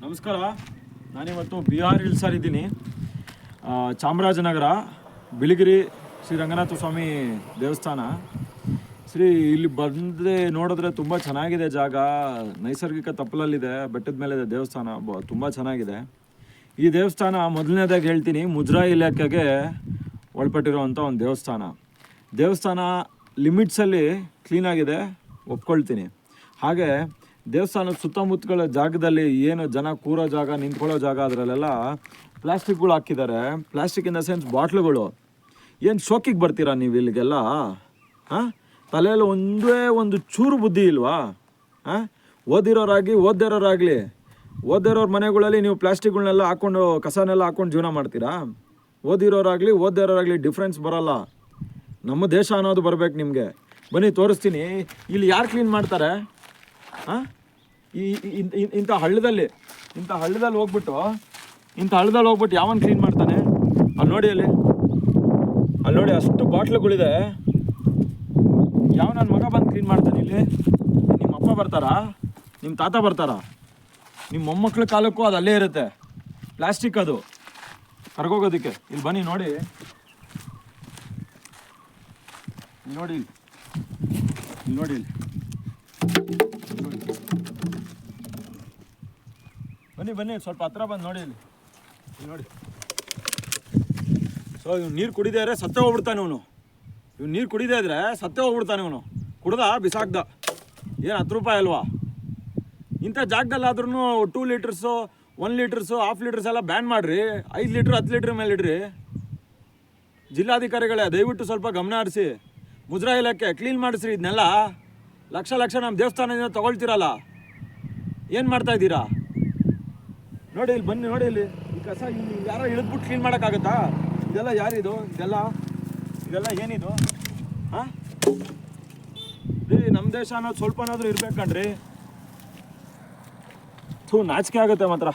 ನಮಸ್ಕಾರ. ನಾನಿವತ್ತು ಬಿಹಾರ್ ಹಿಲ್ಸಲ್ಲಿದ್ದೀನಿ. ಚಾಮರಾಜನಗರ ಬಿಳಿಗಿರಿ ಶ್ರೀ ರಂಗನಾಥ ಸ್ವಾಮಿ ದೇವಸ್ಥಾನ. ಇಲ್ಲಿ ಬಂದರೆ ನೋಡಿದ್ರೆ ತುಂಬ ಚೆನ್ನಾಗಿದೆ ಜಾಗ. ನೈಸರ್ಗಿಕ ತಪ್ಪಲಲ್ಲಿದೆ, ಬೆಟ್ಟದ ಮೇಲಿದೆ ದೇವಸ್ಥಾನ. ತುಂಬ ಚೆನ್ನಾಗಿದೆ ಈ ದೇವಸ್ಥಾನ. ಮೊದಲನೇದಾಗಿ ಹೇಳ್ತೀನಿ, ಮುಜರಾಯಿ ಇಲಾಖೆಗೆ ಒಳಪಟ್ಟಿರುವಂಥ ಒಂದು ದೇವಸ್ಥಾನ ಲಿಮಿಟ್ಸಲ್ಲಿ ಕ್ಲೀನಾಗಿದೆ, ಒಪ್ಕೊಳ್ತೀನಿ. ಹಾಗೆ ದೇವಸ್ಥಾನದ ಸುತ್ತಮುತ್ತಗಳ ಜಾಗದಲ್ಲಿ ಏನು ಜನ ಕೂರೋ ಜಾಗ, ನಿಂತ್ಕೊಳ್ಳೋ ಜಾಗ, ಅದರಲ್ಲೆಲ್ಲ ಪ್ಲಾಸ್ಟಿಕ್ಗಳು ಹಾಕಿದ್ದಾರೆ. ಪ್ಲಾಸ್ಟಿಕ್ ಇನ್ ದ ಸೆನ್ಸ್ ಬಾಟ್ಲುಗಳು. ಏನು ಶೋಕಿಗೆ ಬರ್ತೀರಾ ನೀವು ಇಲ್ಲಿಗೆಲ್ಲ? ತಲೆಯಲ್ಲಿ ಒಂದೇ ಒಂದು ಚೂರು ಬುದ್ಧಿ ಇಲ್ವಾ? ಓದಿರೋರಾಗಲಿ ಓದಿರೋರ ಮನೆಗಳಲ್ಲಿ ನೀವು ಪ್ಲಾಸ್ಟಿಕ್ಗಳನ್ನೆಲ್ಲ ಹಾಕ್ಕೊಂಡು, ಕಸನೆಲ್ಲ ಹಾಕ್ಕೊಂಡು ಜೀವನ ಮಾಡ್ತೀರಾ? ಓದಿರೋರಾಗಲಿ ಡಿಫ್ರೆನ್ಸ್ ಬರೋಲ್ಲ. ನಮ್ಮ ದೇಶ ಅನ್ನೋದು ಬರಬೇಕು ನಿಮಗೆ. ಬನ್ನಿ ತೋರಿಸ್ತೀನಿ. ಇಲ್ಲಿ ಯಾರು ಕ್ಲೀನ್ ಮಾಡ್ತಾರೆ? ಇಂಥ ಹಳ್ಳದಲ್ಲಿ ಹೋಗ್ಬಿಟ್ಟು ಯಾವನ್ ಕ್ಲೀನ್ ಮಾಡ್ತಾನೆ? ಅಲ್ಲಿ ನೋಡಿ ಅಷ್ಟು ಬಾಟ್ಲುಗಳಿದೆ. ಯಾವ ನನ್ನ ಮಗ ಬಂದು ಕ್ಲೀನ್ ಮಾಡ್ತಾನೆ ಇಲ್ಲಿ? ನಿಮ್ಮ ಅಪ್ಪ ಬರ್ತಾರಾ? ನಿಮ್ಮ ತಾತ ಬರ್ತಾರಾ? ನಿಮ್ಮ ಮೊಮ್ಮಕ್ಳ ಕಾಲಕ್ಕೂ ಅದು ಅಲ್ಲೇ ಇರುತ್ತೆ, ಪ್ಲಾಸ್ಟಿಕ್ ಅದು ಕರ್ಗೋಗೋದಕ್ಕೆ. ಇಲ್ಲಿ ಬನ್ನಿ ನೋಡಿ ಬನ್ನಿ ಸ್ವಲ್ಪ ಹತ್ರ ಬಂದು ನೋಡಿ. ಇಲ್ಲಿ ನೋಡಿ. ಸೊ ಇವ್ನು ನೀರು ಕುಡಿದೇ ಇದ್ರೆ ಸತ್ತೇ ಹೋಗ್ಬಿಡ್ತಾನೆ. ಇವನು ಕುಡ್ದ ಬಿಸಾಕ್ದ. ಏನು 10 ರೂಪಾಯಿ ಅಲ್ವಾ? ಇಂಥ ಜಾಗದಲ್ಲಾದ್ರೂ 2 ಲೀಟರ್ಸು, 1 ಲೀಟರ್ಸು, ಹಾಫ್ ಲೀಟರ್ಸ್ ಎಲ್ಲ ಬ್ಯಾನ್ ಮಾಡಿರಿ. 5 ಲೀಟ್ರ್ 10 ಲೀಟ್ರ್ ಮೇಲೆ ಇಡ್ರಿ. ಜಿಲ್ಲಾಧಿಕಾರಿಗಳೇ ದಯವಿಟ್ಟು ಸ್ವಲ್ಪ ಗಮನ ಹರಿಸಿ. ಮುಜರಾಯಿ ಇಲಾಖೆ ಕ್ಲೀನ್ ಮಾಡಿಸ್ರಿ ಇದನ್ನೆಲ್ಲ. ಲಕ್ಷ ನಮ್ಮ ದೇವಸ್ಥಾನದಿಂದ ತೊಗೊಳ್ತೀರಲ್ಲ, ಏನು ಮಾಡ್ತಾ ಇದ್ದೀರಾ? ನೋಡಿ ಇಲ್ಲಿ ಬನ್ನಿ. ನೋಡಿ ಇಲ್ಲಿ ಈ ಕಸ ಯಾರೋ ಇಳಿದ್ಬಿಟ್ಟು ಕ್ಲೀನ್ ಮಾಡೋಕ್ಕಾಗತ್ತಾ? ಇದೆಲ್ಲ ಯಾರಿದು? ಇದೆಲ್ಲ ಏನಿದು? ನಮ್ಮ ದೇಶ ಅನ್ನೋದು ಸ್ವಲ್ಪನಾದ್ರೂ ಇರ್ಬೇಕಣ್ರಿ. ನಾಚಿಕೆ ಆಗುತ್ತೆ ಮಾತ್ರ.